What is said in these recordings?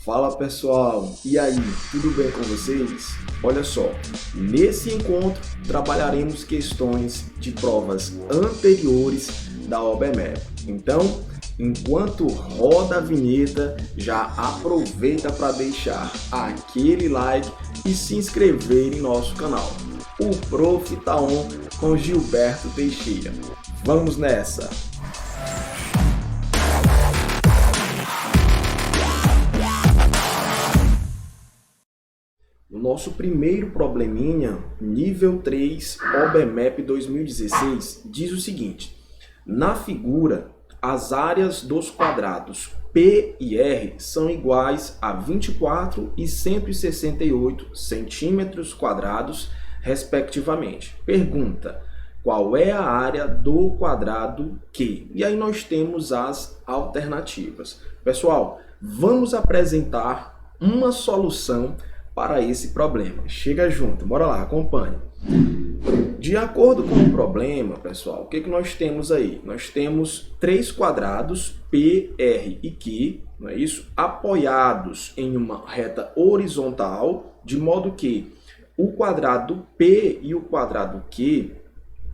Fala pessoal, e aí, tudo bem com vocês? Olha só, nesse encontro trabalharemos questões de provas anteriores da OBMEP. Então, enquanto roda a vinheta, já aproveita para deixar aquele like e se inscrever em nosso canal. O Prof. tá on com Gilberto Teixeira. Vamos nessa! O nosso primeiro probleminha, nível 3, OBMEP 2016, diz o seguinte: na figura, as áreas dos quadrados P e R são iguais a 24 e 168 centímetros quadrados, respectivamente. Pergunta: qual é a área do quadrado Q? E aí nós temos as alternativas. Pessoal, vamos apresentar uma solução para esse problema. Chega junto, bora lá, acompanhe. De acordo com o problema, pessoal, o que nós temos aí? Nós temos três quadrados, P, R e Q, não é isso? Apoiados em uma reta horizontal, de modo que o quadrado P e o quadrado Q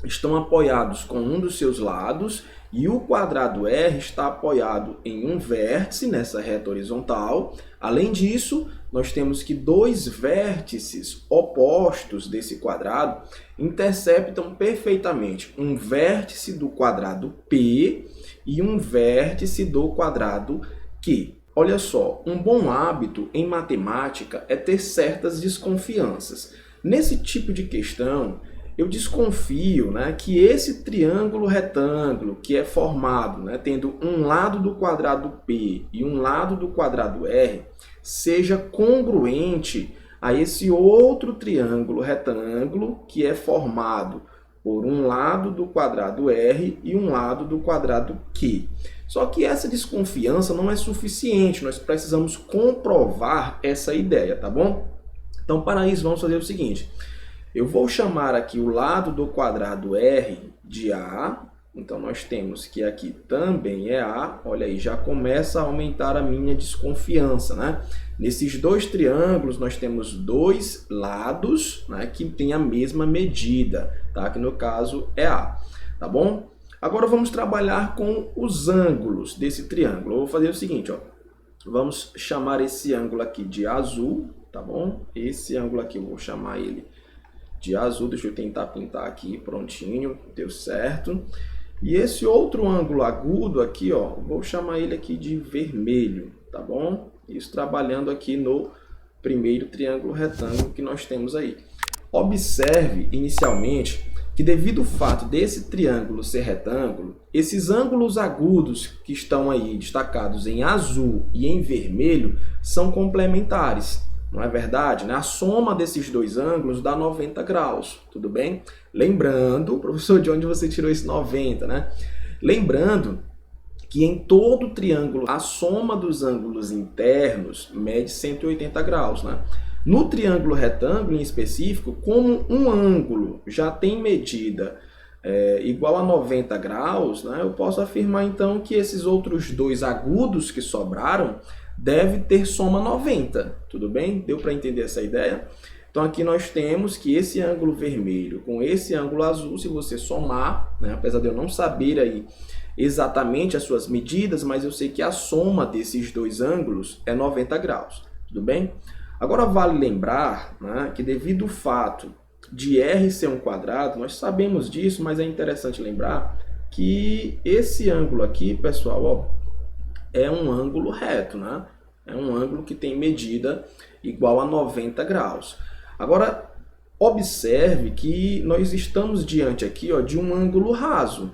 estão apoiados com um dos seus lados e o quadrado R está apoiado em um vértice nessa reta horizontal. Além disso, nós temos que dois vértices opostos desse quadrado interceptam perfeitamente um vértice do quadrado P e um vértice do quadrado Q. Olha só, um bom hábito em matemática é ter certas desconfianças. Nesse tipo de questão, eu desconfio, que esse triângulo retângulo que é formado, tendo um lado do quadrado P e um lado do quadrado R, seja congruente a esse outro triângulo retângulo que é formado por um lado do quadrado R e um lado do quadrado Q. Só que essa desconfiança não é suficiente, nós precisamos comprovar essa ideia, tá bom? Então, para isso, vamos fazer o seguinte: eu vou chamar aqui o lado do quadrado R de A. Então, nós temos que aqui também é A. Olha aí, já começa a aumentar a minha desconfiança, Nesses dois triângulos, nós temos dois lados, que têm a mesma medida, tá? Que no caso é A, tá bom? Agora, vamos trabalhar com os ângulos desse triângulo. Eu vou fazer o seguinte, ó. Vamos chamar esse ângulo aqui de azul, tá bom? Esse ângulo aqui eu vou chamar ele de azul. Deixa eu tentar pintar aqui, prontinho, deu certo. E esse outro ângulo agudo aqui, ó, vou chamar ele aqui de vermelho, tá bom? Isso trabalhando aqui no primeiro triângulo retângulo que nós temos aí. Observe inicialmente que, devido ao fato desse triângulo ser retângulo, esses ângulos agudos que estão aí destacados em azul e em vermelho são complementares. Não é verdade? A soma desses dois ângulos dá 90 graus, tudo bem? Lembrando, professor, de onde você tirou esse 90, Lembrando que em todo triângulo a soma dos ângulos internos mede 180 graus, No triângulo retângulo em específico, como um ângulo já tem medida igual a 90 graus, eu posso afirmar então que esses outros dois agudos que sobraram deve ter soma 90, tudo bem? Deu para entender essa ideia? Então aqui nós temos que esse ângulo vermelho com esse ângulo azul, se você somar, apesar de eu não saber aí exatamente as suas medidas, mas eu sei que a soma desses dois ângulos é 90 graus, tudo bem? Agora vale lembrar que, devido ao fato de R ser um quadrado, nós sabemos disso, mas é interessante lembrar que esse ângulo aqui, pessoal, ó, é um ângulo reto, É um ângulo que tem medida igual a 90 graus. Agora, observe que nós estamos diante aqui, ó, de um ângulo raso,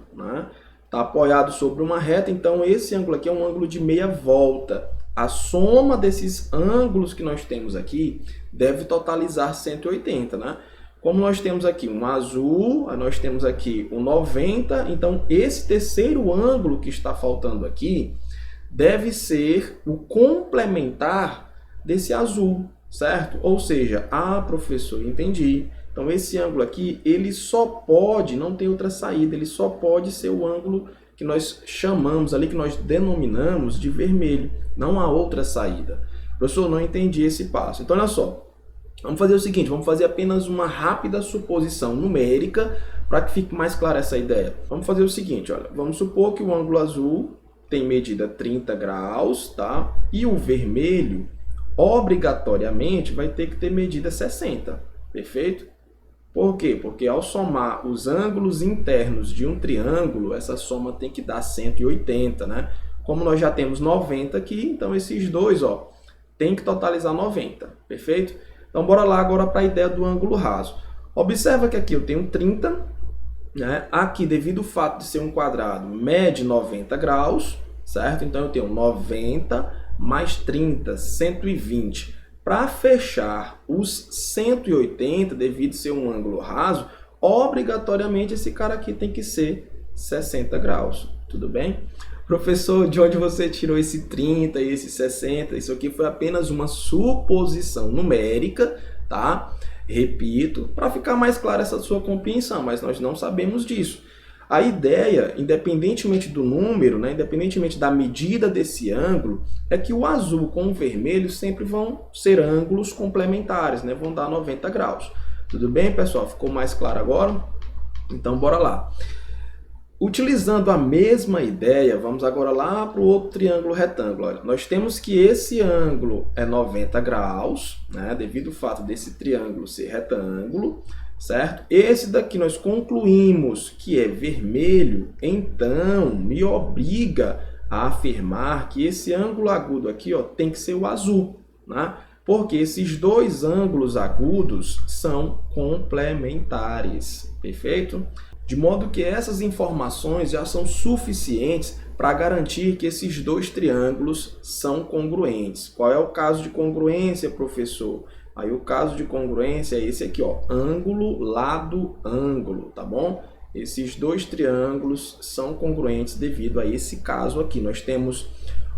Está apoiado sobre uma reta, então esse ângulo aqui é um ângulo de meia volta. A soma desses ângulos que nós temos aqui deve totalizar 180, Como nós temos aqui um azul, nós temos aqui um 90, então esse terceiro ângulo que está faltando aqui deve ser o complementar desse azul, certo? Ou seja, professor, entendi. Então esse ângulo aqui, ele só pode, não tem outra saída, ele só pode ser o ângulo que nós chamamos ali, que nós denominamos de vermelho. Não há outra saída. Professor, não entendi esse passo. Então, olha só. Vamos fazer o seguinte, vamos fazer apenas uma rápida suposição numérica para que fique mais clara essa ideia. Vamos fazer o seguinte, olha, vamos supor que o ângulo azul tem medida 30 graus, tá? E o vermelho, obrigatoriamente, vai ter que ter medida 60, perfeito? Por quê? Porque ao somar os ângulos internos de um triângulo, essa soma tem que dar 180, né? Como nós já temos 90 aqui, então esses dois, ó, tem que totalizar 90, perfeito? Então, bora lá agora para a ideia do ângulo raso. Observa que aqui eu tenho 30, né? Aqui, devido ao fato de ser um quadrado, mede 90 graus, certo? Então, eu tenho 90 mais 30, 120. Para fechar os 180, devido a ser um ângulo raso, obrigatoriamente esse cara aqui tem que ser 60 graus, tudo bem? Professor, de onde você tirou esse 30 e esse 60? Isso aqui foi apenas uma suposição numérica, tá? Repito, para ficar mais clara essa sua compreensão, mas nós não sabemos disso. A ideia, independentemente do número, né, independentemente da medida desse ângulo, é que o azul com o vermelho sempre vão ser ângulos complementares, né? Vão dar 90 graus. Tudo bem, pessoal? Ficou mais claro agora? Então, bora lá. Utilizando a mesma ideia, vamos agora lá para o outro triângulo retângulo. Olha, nós temos que esse ângulo é 90 graus, né, devido ao fato desse triângulo ser retângulo, certo? Esse daqui nós concluímos que é vermelho, então me obriga a afirmar que esse ângulo agudo aqui, ó, tem que ser o azul, né? Porque esses dois ângulos agudos são complementares, perfeito? De modo que essas informações já são suficientes para garantir que esses dois triângulos são congruentes. Qual é o caso de congruência, professor? Aí o caso de congruência é esse aqui, ó, ângulo, lado, ângulo, tá bom? Esses dois triângulos são congruentes devido a esse caso aqui. Nós temos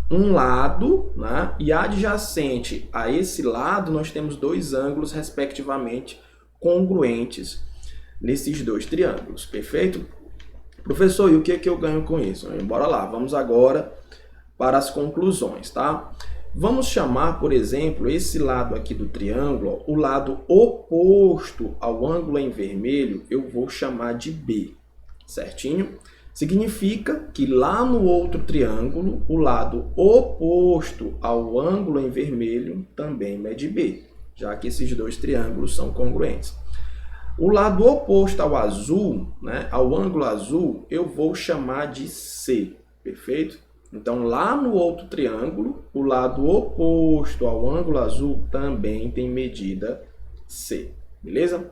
um lado, né, e adjacente a esse lado nós temos dois ângulos, respectivamente, congruentes nesses dois triângulos, perfeito? Professor, e o que é que eu ganho com isso? Bora lá, vamos agora para as conclusões, tá? Vamos chamar, por exemplo, esse lado aqui do triângulo, ó, o lado oposto ao ângulo em vermelho, eu vou chamar de B, certinho? Significa que lá no outro triângulo, o lado oposto ao ângulo em vermelho também mede B, já que esses dois triângulos são congruentes. O lado oposto ao azul, né, ao ângulo azul, eu vou chamar de C, perfeito? Então, lá no outro triângulo, o lado oposto ao ângulo azul também tem medida C, beleza?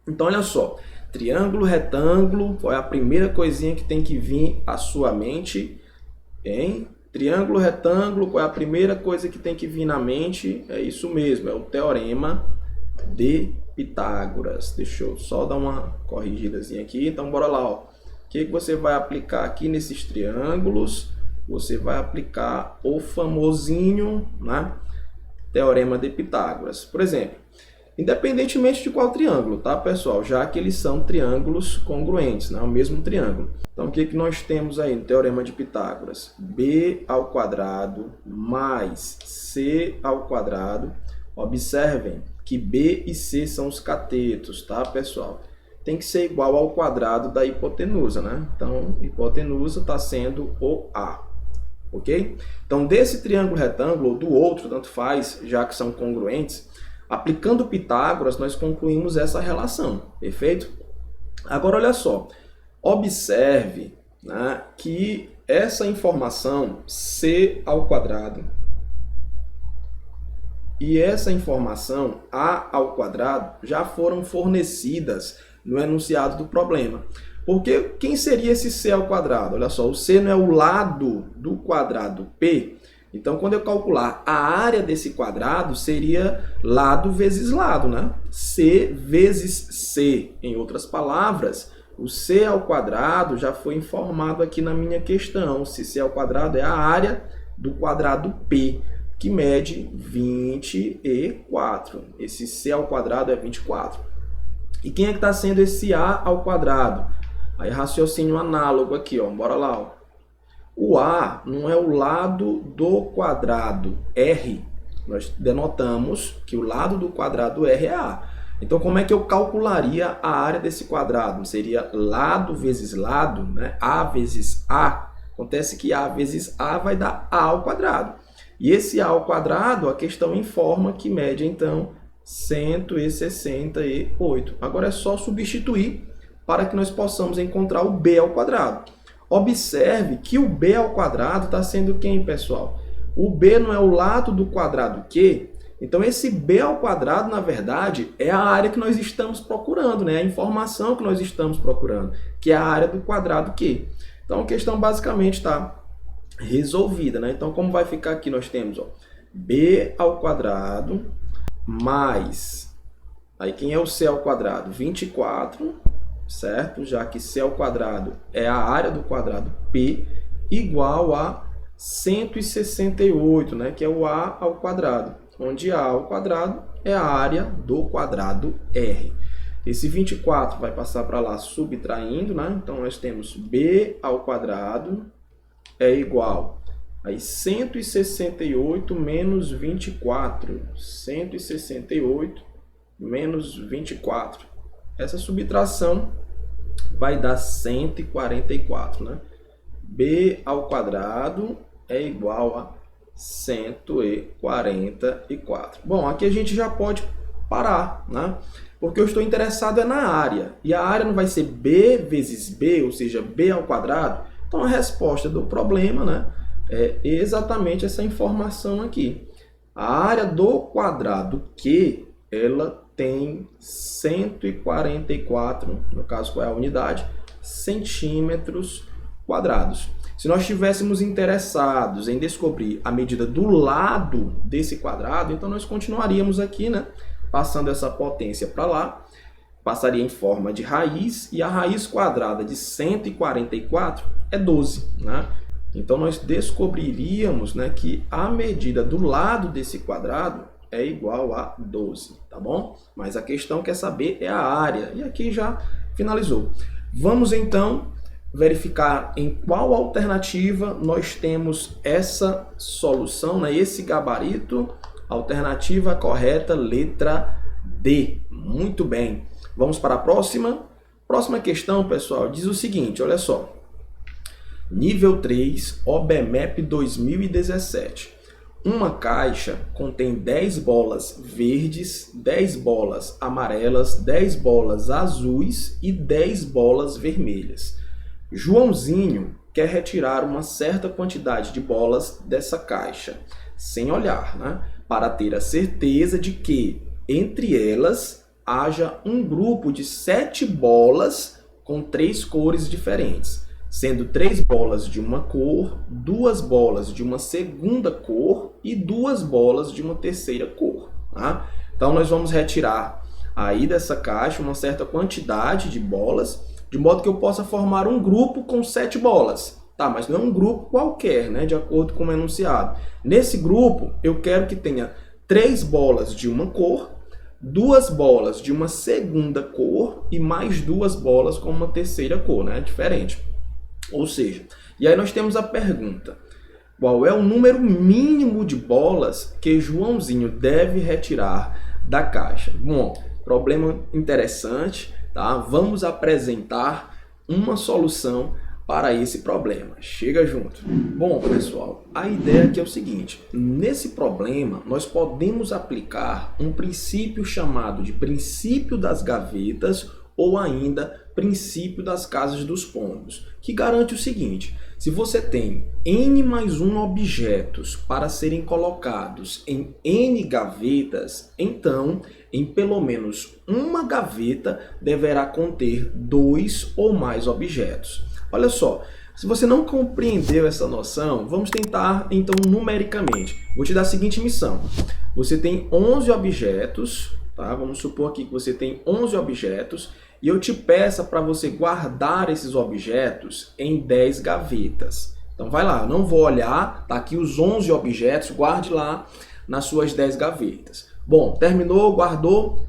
Então, olha só, triângulo, retângulo, qual é a primeira coisinha que tem que vir à sua mente? Hein? Triângulo, retângulo, qual é a primeira coisa que tem que vir na mente? É isso mesmo, é o teorema de Pitágoras. Deixa eu só dar uma corrigidazinha aqui. Então, bora lá. Ó. O que você vai aplicar aqui nesses triângulos? Você vai aplicar o famosinho, né, teorema de Pitágoras. Por exemplo, independentemente de qual triângulo, tá, pessoal? Já que eles são triângulos congruentes, né, o mesmo triângulo. Então, o que nós temos aí no teorema de Pitágoras? B ao quadrado mais C ao quadrado. Observem que B e C são os catetos, tá, pessoal? Tem que ser igual ao quadrado da hipotenusa, né? Então, hipotenusa está sendo o A, ok? Então, desse triângulo retângulo ou do outro, tanto faz, já que são congruentes, aplicando Pitágoras, nós concluímos essa relação, perfeito? Agora, olha só, observe, né, que essa informação C ao quadrado e essa informação A ao quadrado já foram fornecidas no enunciado do problema. Porque quem seria esse C ao quadrado? Olha só, o C não é o lado do quadrado P. Então, quando eu calcular a área desse quadrado, seria lado vezes lado, né? C vezes C. Em outras palavras, o C ao quadrado já foi informado aqui na minha questão. Se C ao quadrado é a área do quadrado P, que mede 24. Esse C ao quadrado é 24. E quem é que está sendo esse A ao quadrado? Aí raciocínio análogo aqui, ó. Bora lá, ó. O A não é o lado do quadrado R. Nós denotamos que o lado do quadrado R é A. Então, como é que eu calcularia a área desse quadrado? Seria lado vezes lado, né? A vezes A. Acontece que A vezes A vai dar A ao quadrado. E esse A ao quadrado, a questão informa que mede, então, 168. Agora é só substituir para que nós possamos encontrar o B ao quadrado. Observe que o B ao quadrado está sendo quem, pessoal? O B não é o lado do quadrado Q? Então, esse B ao quadrado, na verdade, é a área que nós estamos procurando, né? A informação que nós estamos procurando, que é a área do quadrado Q. Então, a questão basicamente está resolvida, né? Então, como vai ficar aqui? Nós temos B ao quadrado mais... Aí, quem é o C ao quadrado? 24, certo? Já que C ao quadrado é a área do quadrado P, igual a 168, né? Que é o A ao quadrado, onde A ao quadrado é a área do quadrado R. Esse 24 vai passar para lá subtraindo, né? Então, nós temos B ao quadrado é igual a 168 menos 24. 168 menos 24. Essa subtração vai dar 144, né? B ao quadrado é igual a 144. Bom, aqui a gente já pode parar, né? Porque eu estou interessado é na área. E a área não vai ser B vezes B, ou seja, B ao quadrado. Então, a resposta do problema, né, é exatamente essa informação aqui. A área do quadrado Q, ela tem 144, no caso, qual é a unidade? Centímetros quadrados. Se nós estivéssemos interessados em descobrir a medida do lado desse quadrado, então nós continuaríamos aqui, né, passando essa potência para lá, passaria em forma de raiz, e a raiz quadrada de 144 é 12, né? Então, nós descobriríamos, né, que a medida do lado desse quadrado é igual a 12, tá bom? Mas a questão quer saber é a área, e aqui já finalizou. Vamos, então, verificar em qual alternativa nós temos essa solução, né, esse gabarito. Alternativa correta, letra D. Muito bem. Vamos para a próxima. Próxima questão, pessoal, diz o seguinte, olha só. Nível 3, OBMEP 2017. Uma caixa contém 10 bolas verdes, 10 bolas amarelas, 10 bolas azuis e 10 bolas vermelhas. Joãozinho quer retirar uma certa quantidade de bolas dessa caixa, sem olhar, né? Para ter a certeza de que, entre elas, haja um grupo de 7 bolas com 3 cores diferentes, sendo 3 bolas de uma cor, 2 bolas de uma segunda cor e 2 bolas de uma terceira cor. Tá? Então, nós vamos retirar aí dessa caixa uma certa quantidade de bolas, de modo que eu possa formar um grupo com 7 bolas. Tá, mas não é um grupo qualquer, né, de acordo com o enunciado. Nesse grupo, eu quero que tenha 3 bolas de uma cor, 2 bolas de uma segunda cor e mais 2 bolas com uma terceira cor, né, diferente. Ou seja, e aí nós temos a pergunta: qual é o número mínimo de bolas que Joãozinho deve retirar da caixa? Bom, problema interessante, tá? Vamos apresentar uma solução para esse problema. Chega junto. Bom, pessoal, a ideia aqui é o seguinte. Nesse problema, nós podemos aplicar um princípio chamado de princípio das gavetas ou ainda princípio das casas dos pombos, que garante o seguinte: se você tem n mais 1 objetos para serem colocados em n gavetas, então, em pelo menos uma gaveta deverá conter 2 ou mais objetos. Olha só, se você não compreendeu essa noção, vamos tentar, então, numericamente. Vou te dar a seguinte missão. Você tem 11 objetos, tá? Vamos supor aqui que você tem 11 objetos, e eu te peço para você guardar esses objetos em 10 gavetas. Então, vai lá, eu não vou olhar, tá aqui os 11 objetos, guarde lá nas suas 10 gavetas. Bom, terminou, guardou?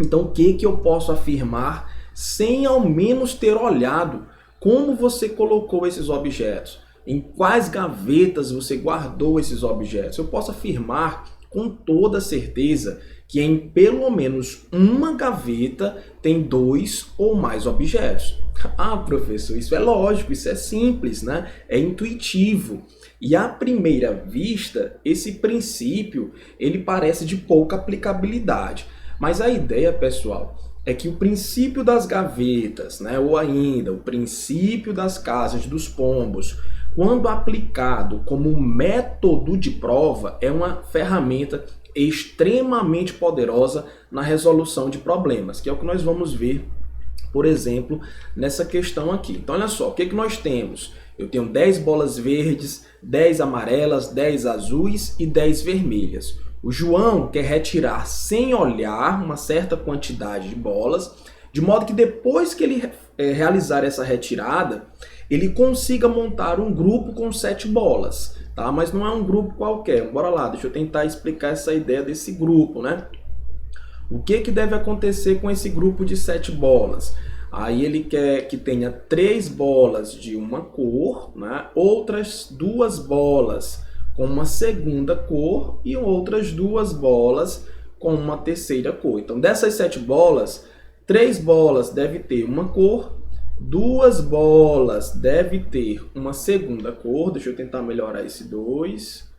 Então, o que eu posso afirmar sem ao menos ter olhado como você colocou esses objetos? Em quais gavetas você guardou esses objetos? Eu posso afirmar com toda certeza que em pelo menos uma gaveta tem 2 ou mais objetos. Ah, professor, isso é lógico, isso é simples, né? É intuitivo. E à primeira vista, esse princípio ele parece de pouca aplicabilidade. Mas a ideia, pessoal, é que o princípio das gavetas, né, ou ainda o princípio das casas dos pombos, quando aplicado como método de prova, é uma ferramenta extremamente poderosa na resolução de problemas, que é o que nós vamos ver, por exemplo, nessa questão aqui. Então, olha só, o que nós temos? Eu tenho 10 bolas verdes, 10 amarelas, 10 azuis e 10 vermelhas. O João quer retirar sem olhar uma certa quantidade de bolas, de modo que depois que ele realizar essa retirada, ele consiga montar um grupo com 7 bolas, tá? Mas não é um grupo qualquer. Bora lá, deixa eu tentar explicar essa ideia desse grupo, né? O que deve acontecer com esse grupo de 7 bolas? Aí ele quer que tenha 3 bolas de uma cor, né? Outras 2 bolas com uma segunda cor e outras 2 bolas com uma terceira cor. Então, dessas 7 bolas, 3 bolas devem ter uma cor, 2 bolas devem ter uma segunda cor. Deixa eu tentar melhorar esse 2.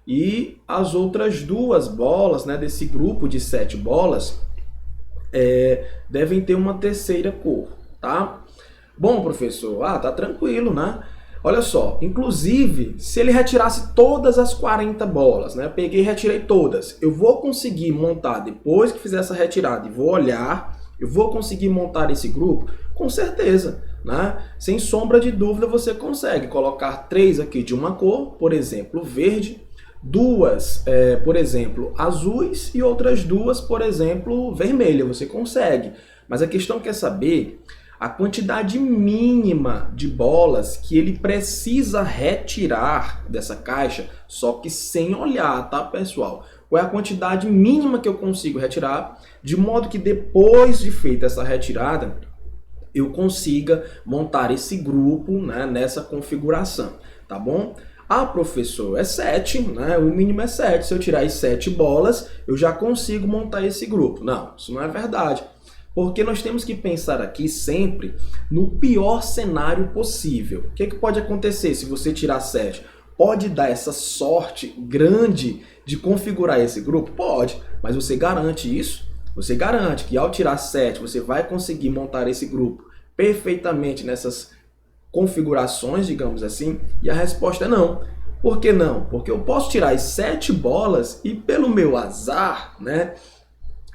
E as outras 2 bolas, né, desse grupo de 7 bolas, devem ter uma terceira cor, tá? Bom, professor, tá tranquilo, né? Olha só, inclusive, se ele retirasse todas as 40 bolas, né? Eu peguei e retirei todas. Eu vou conseguir montar, depois que fizer essa retirada e vou olhar, eu vou conseguir montar esse grupo? Com certeza, né? Sem sombra de dúvida, você consegue colocar 3 aqui de uma cor, por exemplo, verde, 2, por exemplo, azuis e outras 2, por exemplo, vermelha. Você consegue. Mas a questão quer saber a quantidade mínima de bolas que ele precisa retirar dessa caixa, só que sem olhar, tá, pessoal? Qual é a quantidade mínima que eu consigo retirar, de modo que depois de feita essa retirada, eu consiga montar esse grupo, né, nessa configuração, tá bom? Ah, professor, é 7, né? O mínimo é 7. Se eu tirar as 7 bolas, eu já consigo montar esse grupo. Não, isso não é verdade. Porque nós temos que pensar aqui sempre no pior cenário possível. O que pode acontecer se você tirar 7? Pode dar essa sorte grande de configurar esse grupo? Pode, mas você garante isso? Você garante que ao tirar 7, você vai conseguir montar esse grupo perfeitamente nessas configurações, digamos assim? E a resposta é não. Por que não? Porque eu posso tirar as 7 bolas e, pelo meu azar, né,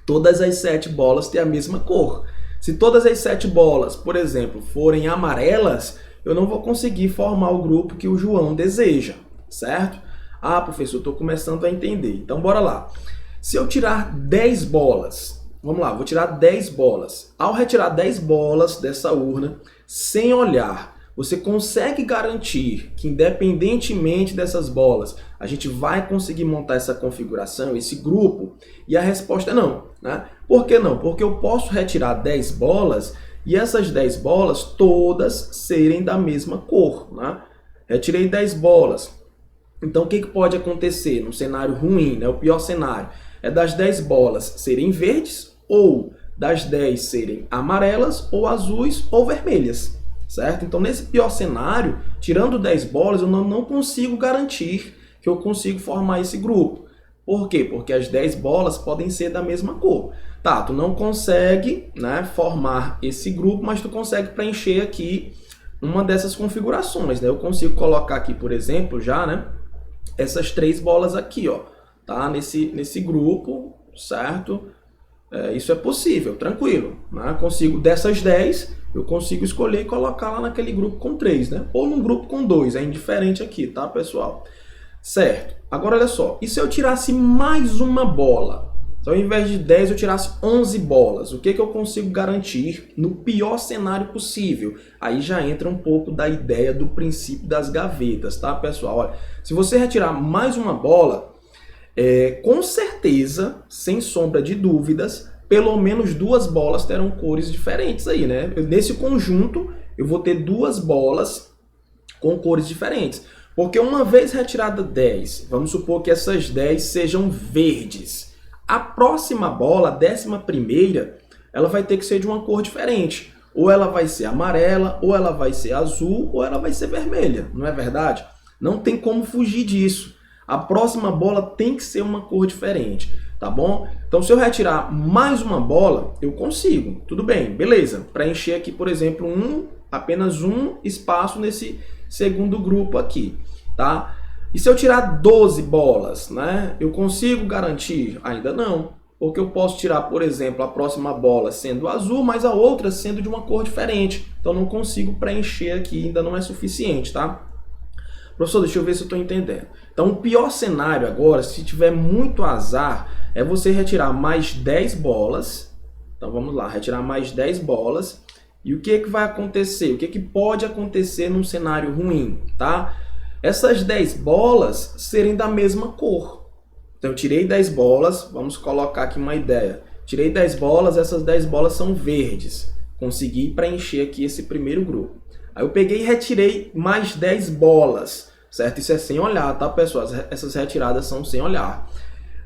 todas as 7 bolas têm a mesma cor. Se todas as 7 bolas, por exemplo, forem amarelas, eu não vou conseguir formar o grupo que o João deseja, certo? Ah, professor, estou começando a entender. Então, bora lá. Se eu tirar 10 bolas, vamos lá, vou tirar 10 bolas. Ao retirar 10 bolas dessa urna, sem olhar, você consegue garantir que, independentemente dessas bolas, a gente vai conseguir montar essa configuração, esse grupo? E a resposta é não, né? Por que não? Porque eu posso retirar 10 bolas e essas 10 bolas todas serem da mesma cor, né? Retirei 10 bolas. Então, o que pode acontecer no cenário ruim, né? O pior cenário é das 10 bolas serem verdes ou das 10 serem amarelas ou azuis ou vermelhas. Certo? Então, nesse pior cenário, tirando 10 bolas, eu não consigo garantir que eu consigo formar esse grupo. Por quê? Porque as 10 bolas podem ser da mesma cor. Tá, tu não consegue, né, formar esse grupo, mas tu consegue preencher aqui uma dessas configurações, né? Eu consigo colocar aqui, por exemplo, já, né, essas 3 bolas aqui, ó, tá? Nesse grupo, certo? Isso é possível, tranquilo, né? Consigo dessas 10... eu consigo escolher e colocar lá naquele grupo com 3, né? Ou num grupo com 2, é indiferente aqui, tá, pessoal? Certo. Agora, olha só. E se eu tirasse mais uma bola? Então, ao invés de 10, eu tirasse 11 bolas. O que eu consigo garantir no pior cenário possível? Aí já entra um pouco da ideia do princípio das gavetas, tá, pessoal? Olha, se você retirar mais uma bola, com certeza, sem sombra de dúvidas, pelo menos 2 bolas terão cores diferentes aí, né? Nesse conjunto, eu vou ter 2 bolas com cores diferentes. Porque uma vez retirada 10, vamos supor que essas 10 sejam verdes. A próxima bola, a 11ª, ela vai ter que ser de uma cor diferente. Ou ela vai ser amarela, ou ela vai ser azul, ou ela vai ser vermelha. Não é verdade? Não tem como fugir disso. A próxima bola tem que ser uma cor diferente, tá bom? Então, se eu retirar mais uma bola, eu consigo. Tudo bem, beleza. Preencher aqui, por exemplo, apenas um espaço nesse segundo grupo aqui, tá? E se eu tirar 12 bolas, né? Eu consigo garantir? Ainda não. Porque eu posso tirar, por exemplo, a próxima bola sendo azul, mas a outra sendo de uma cor diferente. Então, não consigo preencher aqui, ainda não é suficiente, tá? Professor, deixa eu ver se eu estou entendendo. Então, o pior cenário agora, se tiver muito azar, é você retirar mais 10 bolas. Então, vamos lá, retirar mais 10 bolas. E o que vai acontecer? O que pode acontecer num cenário ruim, tá? Essas 10 bolas serem da mesma cor. Então, eu tirei 10 bolas, vamos colocar aqui uma ideia. Tirei 10 bolas, essas 10 bolas são verdes. Consegui preencher aqui esse primeiro grupo. Aí eu peguei e retirei mais 10 bolas, certo? Isso é sem olhar, tá, pessoal? Essas retiradas são sem olhar.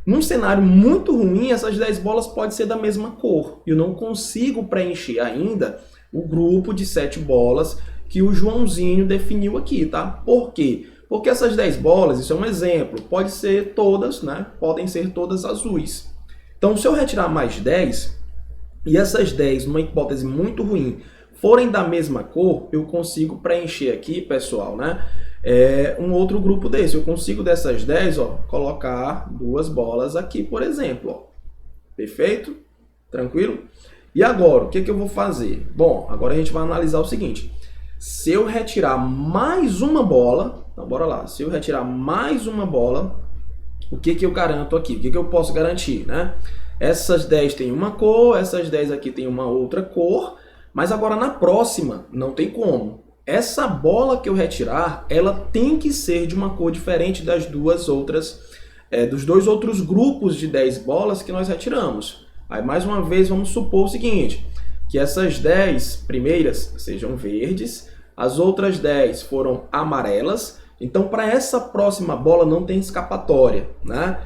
Num cenário muito ruim, essas 10 bolas podem ser da mesma cor. E eu não consigo preencher ainda o grupo de 7 bolas que o Joãozinho definiu aqui, tá? Por quê? Porque essas 10 bolas, isso é um exemplo, pode ser todas, né? Podem ser todas azuis. Então, se eu retirar mais 10, e essas 10, numa hipótese muito ruim, forem da mesma cor, eu consigo preencher aqui, pessoal, né? Um outro grupo desse. Eu consigo dessas 10, ó, colocar 2 bolas aqui, por exemplo. Ó. Perfeito? Tranquilo? E agora, o que eu vou fazer? Bom, agora a gente vai analisar o seguinte. Se eu retirar mais uma bola, então bora lá. Se eu retirar mais uma bola, o que eu garanto aqui? O que eu posso garantir, né? Essas 10 têm uma cor, essas 10 aqui têm uma outra cor, mas agora na próxima não tem como. Essa bola que eu retirar, ela tem que ser de uma cor diferente das duas outras, dos dois outros grupos de 10 bolas que nós retiramos. Aí mais uma vez vamos supor o seguinte, que essas 10 primeiras sejam verdes, as outras 10 foram amarelas, então para essa próxima bola não tem escapatória, né?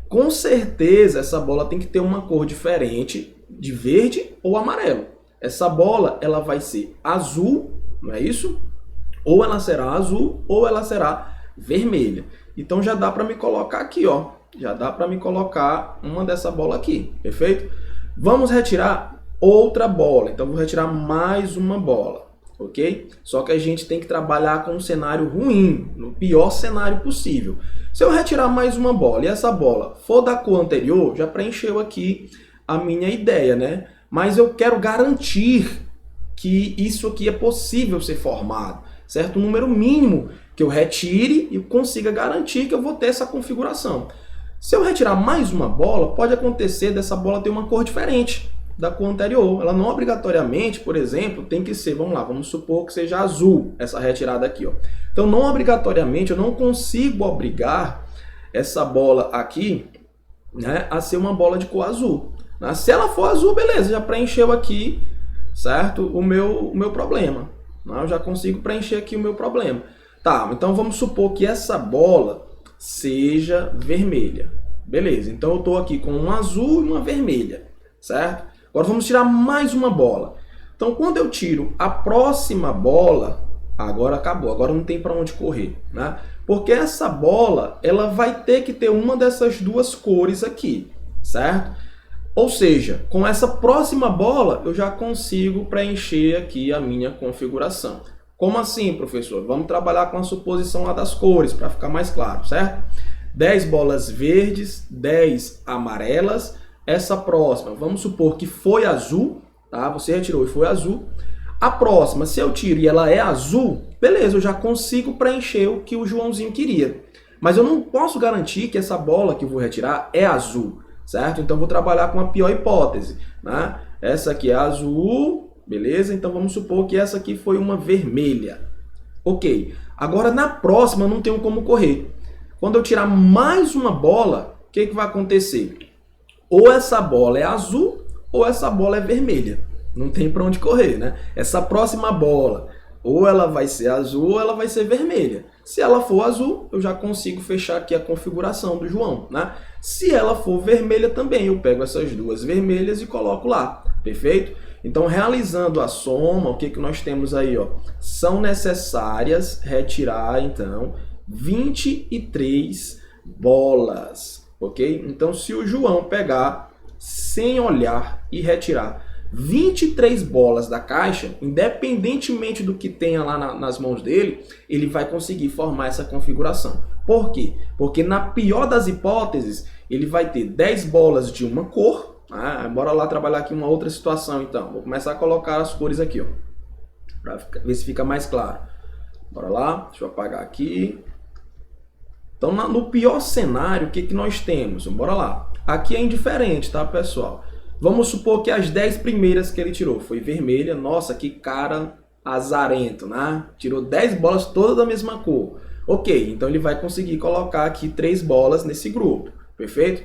Com certeza essa bola tem que ter uma cor diferente de verde ou amarelo. Essa bola ela vai ser azul, não é isso? Ou ela será azul ou ela será vermelha. Então já dá para me colocar aqui, ó. Já dá para me colocar uma dessa bola aqui, perfeito? Vamos retirar outra bola. Então vou retirar mais uma bola, ok? Só que a gente tem que trabalhar com um cenário ruim, no pior cenário possível. Se eu retirar mais uma bola e essa bola for da cor anterior, já preencheu aqui a minha ideia, né? Mas eu quero garantir que isso aqui é possível ser formado, certo? Um número mínimo que eu retire e consiga garantir que eu vou ter essa configuração. Se eu retirar mais uma bola, pode acontecer dessa bola ter uma cor diferente da cor anterior. Ela não obrigatoriamente, por exemplo, tem que ser, vamos lá, vamos supor que seja azul essa retirada aqui, ó. Então, não obrigatoriamente, eu não consigo obrigar essa bola aqui, né, a ser uma bola de cor azul. Se ela for azul, beleza, já preencheu aqui, certo? O meu problema. Eu já consigo preencher aqui o meu problema. Tá, então vamos supor que essa bola seja vermelha. Beleza, então eu estou aqui com um azul e uma vermelha, certo? Agora vamos tirar mais uma bola. Então quando eu tiro a próxima bola, agora acabou, agora não tem para onde correr, né? Porque essa bola, ela vai ter que ter uma dessas duas cores aqui, certo? Ou seja, com essa próxima bola, eu já consigo preencher aqui a minha configuração. Como assim, professor? Vamos trabalhar com a suposição lá das cores, para ficar mais claro, certo? 10 bolas verdes, 10 amarelas. Essa próxima, vamos supor que foi azul, tá? Você retirou e foi azul. A próxima, se eu tiro e ela é azul, beleza, eu já consigo preencher o que o Joãozinho queria. Mas eu não posso garantir que essa bola que eu vou retirar é azul, certo? Então, vou trabalhar com a pior hipótese, né? Essa aqui é azul, beleza? Então, vamos supor que essa aqui foi uma vermelha. Ok. Agora, na próxima, eu não tenho como correr. Quando eu tirar mais uma bola, o que vai acontecer? Ou essa bola é azul, ou essa bola é vermelha. Não tem para onde correr, né? Essa próxima bola Ou ela vai ser azul ou ela vai ser vermelha. Se ela for azul, eu já consigo fechar aqui a configuração do João, né? Se ela for vermelha também, eu pego essas duas vermelhas e coloco lá, perfeito? Então, realizando a soma, o que nós temos aí, ó? São necessárias retirar, então, 23 bolas, ok? Então, se o João pegar, sem olhar e retirar 23 bolas da caixa, independentemente do que tenha lá nas mãos dele, ele vai conseguir formar essa configuração. Por quê? Porque na pior das hipóteses, ele vai ter 10 bolas de uma cor. Bora lá trabalhar aqui uma outra situação, então. Vou começar a colocar as cores aqui, ó, para ver se fica mais claro. Bora lá, deixa eu apagar aqui. Então, no pior cenário, o que nós temos? Bora lá. Aqui é indiferente, tá, pessoal? Vamos supor que as 10 primeiras que ele tirou foi vermelha. Nossa, que cara azarento, né? Tirou 10 bolas todas da mesma cor. Ok, então ele vai conseguir colocar aqui 3 bolas nesse grupo, perfeito?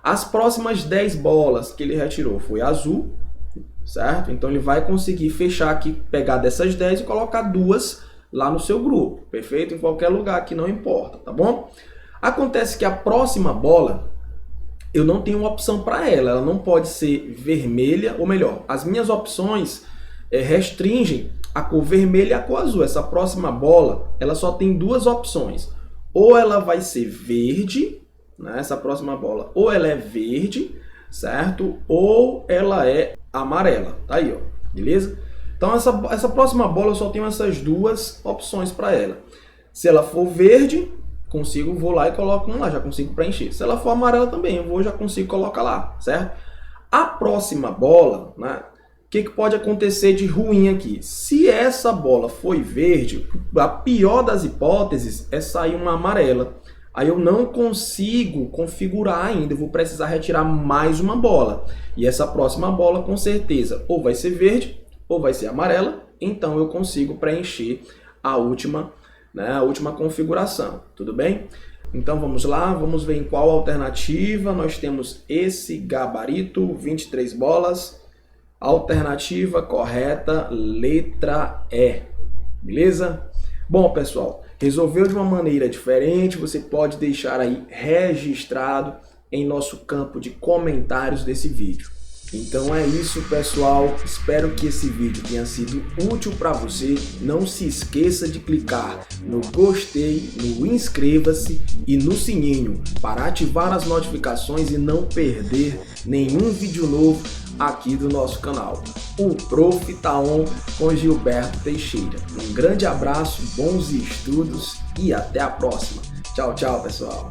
As próximas 10 bolas que ele retirou foi azul, certo? Então ele vai conseguir fechar aqui, pegar dessas 10 e colocar 2 lá no seu grupo, perfeito? Em qualquer lugar que não importa, tá bom? Acontece que a próxima bola, eu não tenho uma opção para ela não pode ser vermelha, ou melhor, as minhas opções restringem a cor vermelha e a cor azul. Essa próxima bola, ela só tem 2 opções. Ou ela vai ser verde, né? Essa próxima bola, ou ela é verde, certo? Ou ela é amarela. Tá aí, ó, beleza? Então essa próxima bola eu só tenho essas 2 opções para ela. Se ela for verde, vou lá e coloco um lá, já consigo preencher. Se ela for amarela também, já consigo colocar lá, certo? A próxima bola, né? O que pode acontecer de ruim aqui? Se essa bola foi verde, a pior das hipóteses é sair uma amarela. Aí eu não consigo configurar ainda, eu vou precisar retirar mais uma bola. E essa próxima bola, com certeza, ou vai ser verde, ou vai ser amarela. Então eu consigo preencher a última, né, a última configuração, tudo bem? Então vamos lá, vamos ver em qual alternativa nós temos esse gabarito, 23 bolas. Alternativa correta, letra E, beleza? Bom, pessoal, resolveu de uma maneira diferente, você pode deixar aí registrado em nosso campo de comentários desse vídeo. Então é isso, pessoal, espero que esse vídeo tenha sido útil para você. Não se esqueça de clicar no gostei, no inscreva-se e no sininho para ativar as notificações e não perder nenhum vídeo novo aqui do nosso canal. O Prof. Tá On com Gilberto Teixeira. Um grande abraço, bons estudos e até a próxima. Tchau, tchau, pessoal.